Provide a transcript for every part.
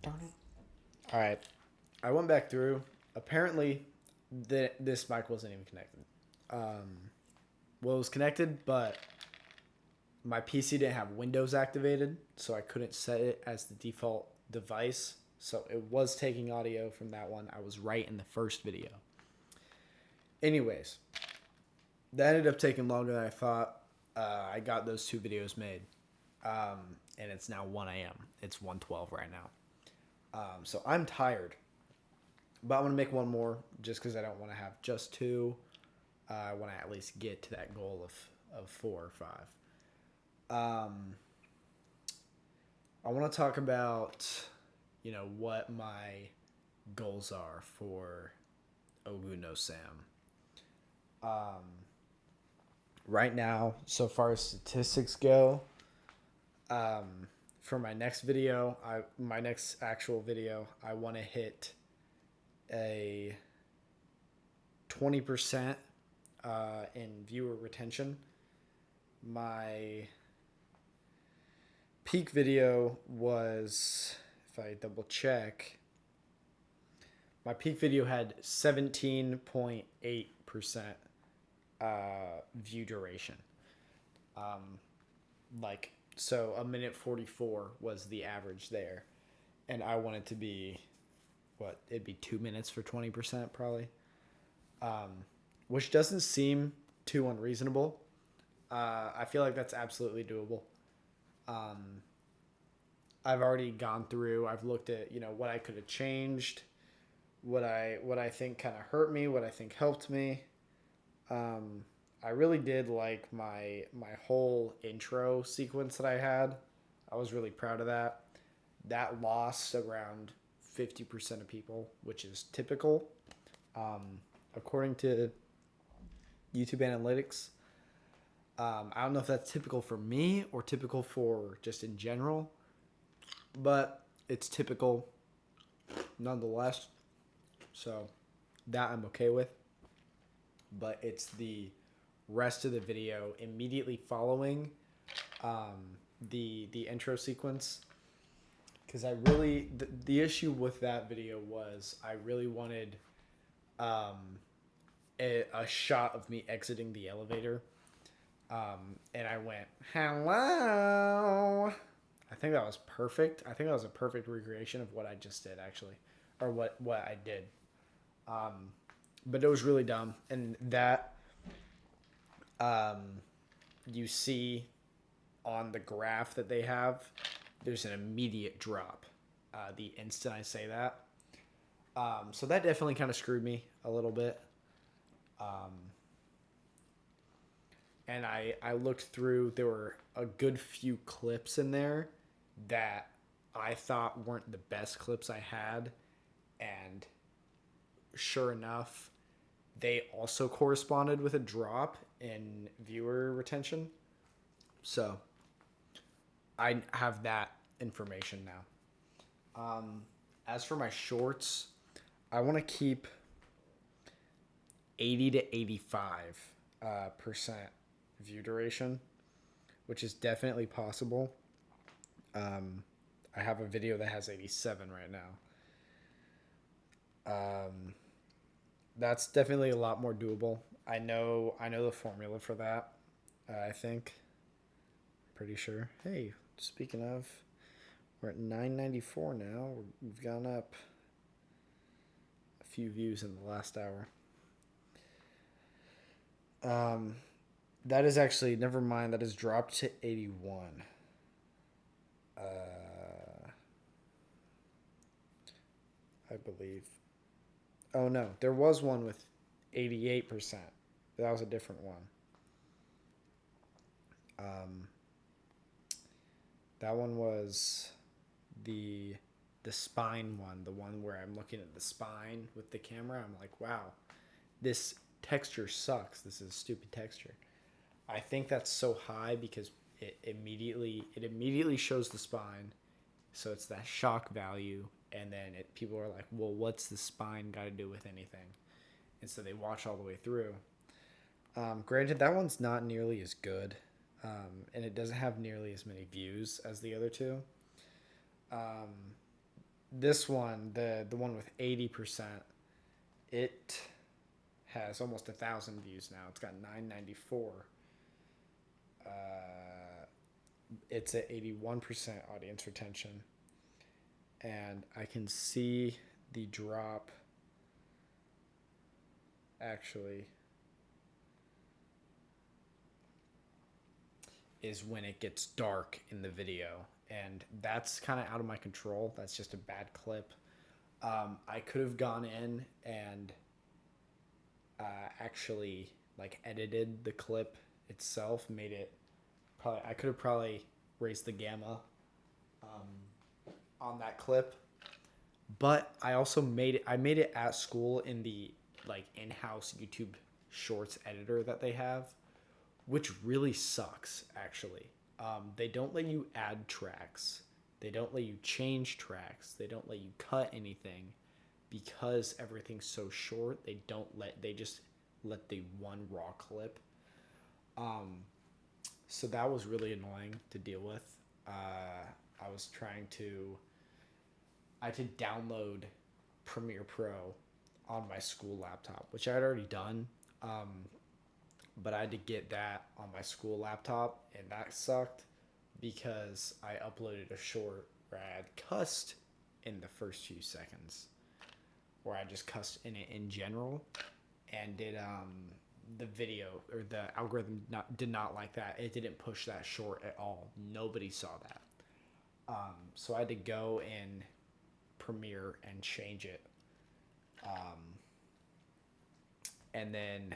Darn it. All right. I went back through. Apparently, this mic wasn't even connected. Well, it was connected, but my PC didn't have Windows activated, so I couldn't set it as the default device. So it was taking audio from that one. I was right in the first video. Anyways, that ended up taking longer than I thought. I got those two videos made, and it's now 1 a.m. It's 1:12 right now. So I'm tired, but I want to make one more just because I don't want to have just two. I want to at least get to that goal of four or five. Um, I want to talk about, what my goals are for Ogu no Sam. Um, right now, so far as statistics go, for my next actual video, I want to hit a 20% in viewer retention. My peak video was, if I double check, my peak video had 17.8% view duration. Um, so a minute 44 was the average there. And I wanted to be, it'd be 2 minutes for 20% probably. Which doesn't seem too unreasonable. I feel like that's absolutely doable. Um, I've already gone through. I've looked at what I could have changed, what I think kind of hurt me, what I think helped me. I really did like my whole intro sequence that I had. I was really proud of that. That lost around 50% of people, which is typical, according to YouTube analytics. I don't know if that's typical for me or typical for just in general, but it's typical nonetheless. So that I'm okay with. But it's the rest of the video immediately following the intro sequence, because the issue with that video was I really wanted a shot of me exiting the elevator, and I went hello. I think that was perfect. I think that was a perfect recreation of what I just did actually, or what I did. But it was really dumb, and that um, you see on the graph that they have, there's an immediate drop the instant I say that. So that definitely kind of screwed me a little bit. Um, and I looked through, there were a good few clips in there that I thought weren't the best clips I had. And sure enough, they also corresponded with a drop in viewer retention. So I have that information now. As for my shorts, I want to keep 80 to 85 percent view duration, which is definitely possible. I have a video that has 87 right now. That's definitely a lot more doable. I know the formula for that. I think, pretty sure. Hey, speaking of, we're at 994 now. We've gone up a few views in the last hour. That is actually, never mind. That has dropped to 81. I believe. Oh no, there was one with 88%. That was a different one. Um, that one was the the spine one, the one where I'm looking at the spine with the camera. I'm like, wow, this texture sucks. This is stupid texture. I think that's so high because it immediately shows the spine, so it's that shock value, and then people are like, well, what's the spine got to do with anything? And so they watch all the way through. Granted, that one's not nearly as good, and it doesn't have nearly as many views as the other two. Um, this one, the one with 80%, it has almost 1,000 views now. It's got 994. Uh, it's at 81% audience retention, and I can see the drop. Actually, is when it gets dark in the video, and that's kind of out of my control. That's just a bad clip. I could have gone in and actually like edited the clip itself, made it probably. I could have probably raised the gamma on that clip, but I also made it. I made it at school in the like in-house YouTube Shorts editor that they have, which really sucks, actually. They don't let you add tracks. They don't let you change tracks. They don't let you cut anything because everything's so short. They just let the one raw clip. So that was really annoying to deal with. I was I had to download Premiere Pro on my school laptop, which I had already done. But I had to get that on my school laptop, and that sucked because I uploaded a short where I had cussed in the first few seconds, where I just cussed in it in general, and the video or the algorithm did not like that. It didn't push that short at all. Nobody saw that. So I had to go in Premiere and change it. And then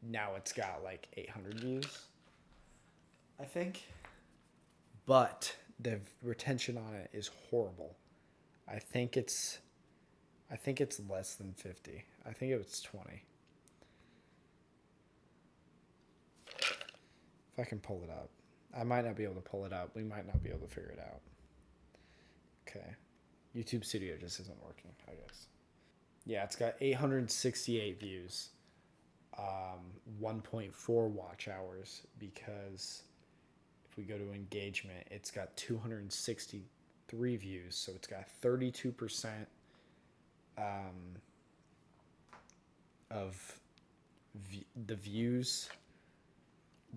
now it's got like 800 views, I think. But the retention on it is horrible. I think it's less than 50. I think it was 20. If I can pull it up. I might not be able to pull it up. We might not be able to figure it out. Okay. YouTube Studio just isn't working, I guess. Yeah, it's got 868 views. 1.4 watch hours, because if we go to engagement, it's got 263 views, so it's got 32% of the views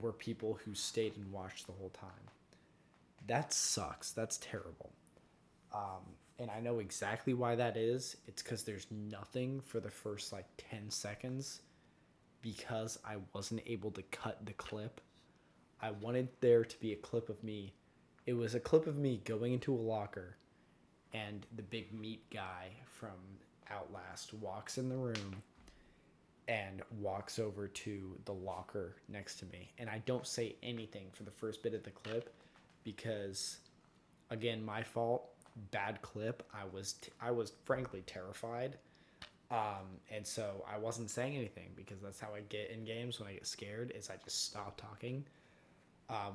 were people who stayed and watched the whole time. That sucks. That's terrible. And I know exactly why that is. It's because there's nothing for the first like 10 seconds because I wasn't able to cut the clip. I wanted there to be a clip of me. It was a clip of me going into a locker, and the big meat guy from Outlast walks in the room and walks over to the locker next to me. And I don't say anything for the first bit of the clip because, again, my fault. Bad clip. I was frankly terrified. And so I wasn't saying anything because that's how I get in games when I get scared, is I just stop talking,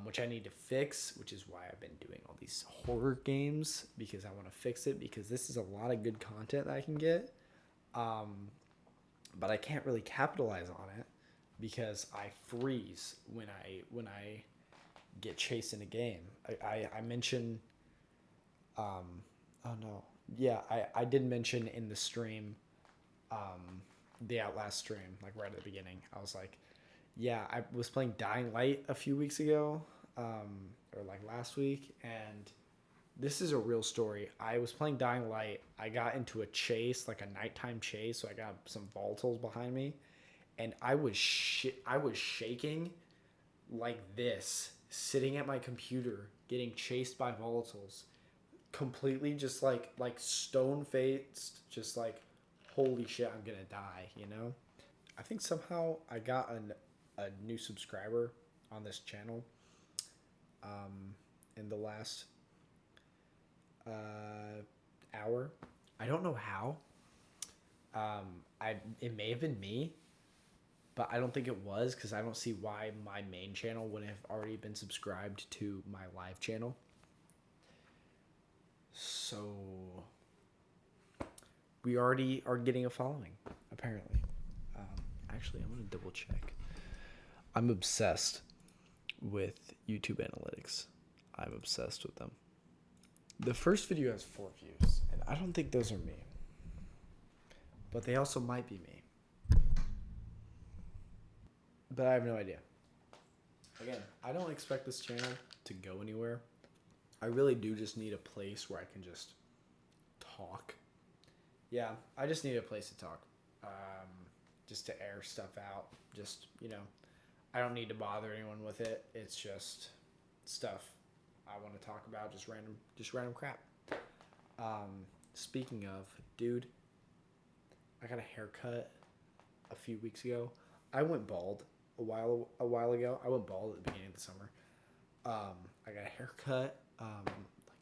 which I need to fix, which is why I've been doing all these horror games, because I want to fix it, because this is a lot of good content that I can get. But I can't really capitalize on it because I freeze when I get chased in a game. I mentioned, oh no. Yeah, I did mention in the stream, the Outlast stream, like right at the beginning. I was like, yeah, I was playing Dying Light a few weeks ago, or like last week, and this is a real story. I was playing Dying Light. I got into a chase, like a nighttime chase, so I got some volatiles behind me, and I was shaking like this, sitting at my computer, getting chased by volatiles, completely just like stone faced, just like, holy shit, I'm gonna die, you know? I think somehow I got a new subscriber on this channel in the last hour. I don't know how. It may have been me, but I don't think it was, because I don't see why my main channel would have already been subscribed to my live channel. So we already are getting a following, apparently. Actually, I'm going to double check. I'm obsessed with YouTube analytics. I'm obsessed with them. The first video has 4 views, and I don't think those are me. But they also might be me. But I have no idea. Again, I don't expect this channel to go anywhere. I really do just need a place where I can just talk. Yeah, I just need a place to talk. Just to air stuff out. Just, I don't need to bother anyone with it. It's just stuff I want to talk about, just random crap. Speaking of, dude, I got a haircut a few weeks ago. I went bald a while ago. I went bald at the beginning of the summer. I got a haircut like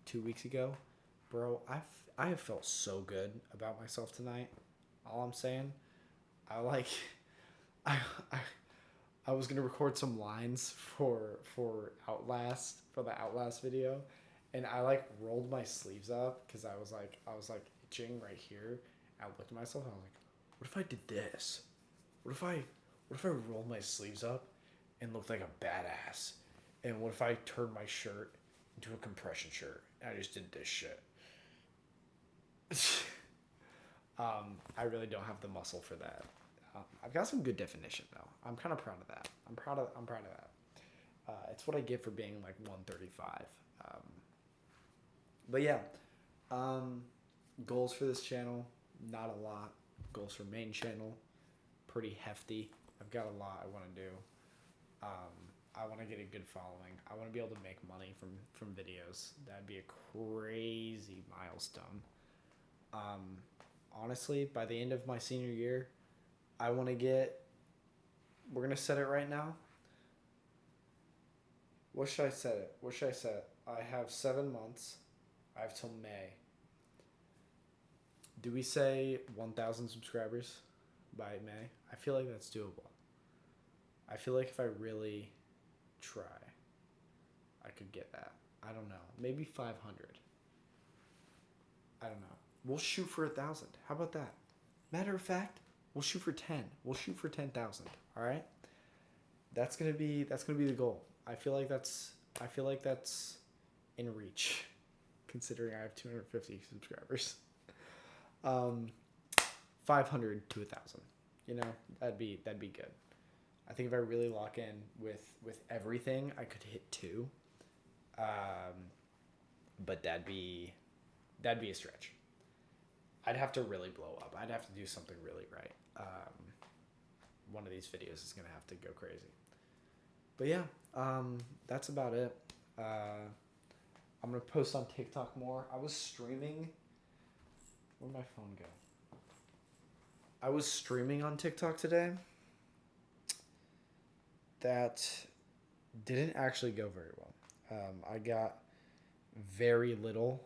2 weeks ago. Bro, I have felt so good about myself tonight. All I'm saying, I was gonna record some lines for Outlast, for the Outlast video, and I rolled my sleeves up because I was itching right here. I looked at myself and I was like, what if I did this? What if I rolled my sleeves up and looked like a badass? And what if I turned my shirt into a compression shirt and I just did this shit? I really don't have the muscle for that. I've got some good definition though. I'm kind of proud of that. I'm proud of that. It's what I get for being like 135. But yeah, goals for this channel, not a lot. Goals for main channel, pretty hefty. I've got a lot I want to do. I want to get a good following. I want to be able to make money from videos. That'd be a crazy milestone. Honestly, by the end of my senior year, I want to get, we're going to set it right now. What should I set it? I have 7 months. I have till May. Do we say 1,000 subscribers by May? I feel like that's doable. I feel like if I really try, I could get that. I don't know. Maybe 500. I don't know. We'll shoot for 1,000. How about that? Matter of fact, we'll shoot for 10. We'll shoot for 10,000. All right. That's gonna be the goal. I feel like that's in reach, considering I have 250 subscribers. 500 to 1,000. That'd be good. I think if I really lock in with everything, I could hit 2. But that'd be a stretch. I'd have to really blow up. I'd have to do something really right. One of these videos is gonna have to go crazy. But yeah, that's about it. I'm gonna post on TikTok more. I was streaming. Where'd my phone go? I was streaming on TikTok today. That didn't actually go very well. I got very little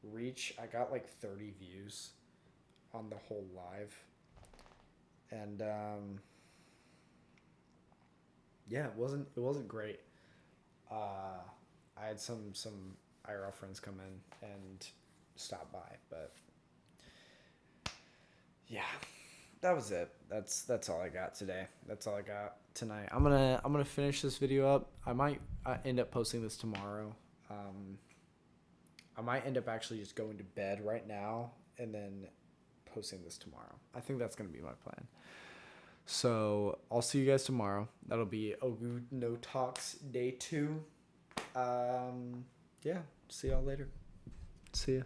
reach. I got like 30 views on the whole live. And yeah, it wasn't great. I had some IRL friends come in and stop by, but yeah, that was it. That's all I got today. That's all I got tonight. I'm gonna finish this video up. I might end up posting this tomorrow. I might end up actually just going to bed right now and then posting this tomorrow. I think that's gonna be my plan. So I'll see you guys tomorrow. That'll be oguhnoTalks day 2. Yeah, see y'all later. See ya.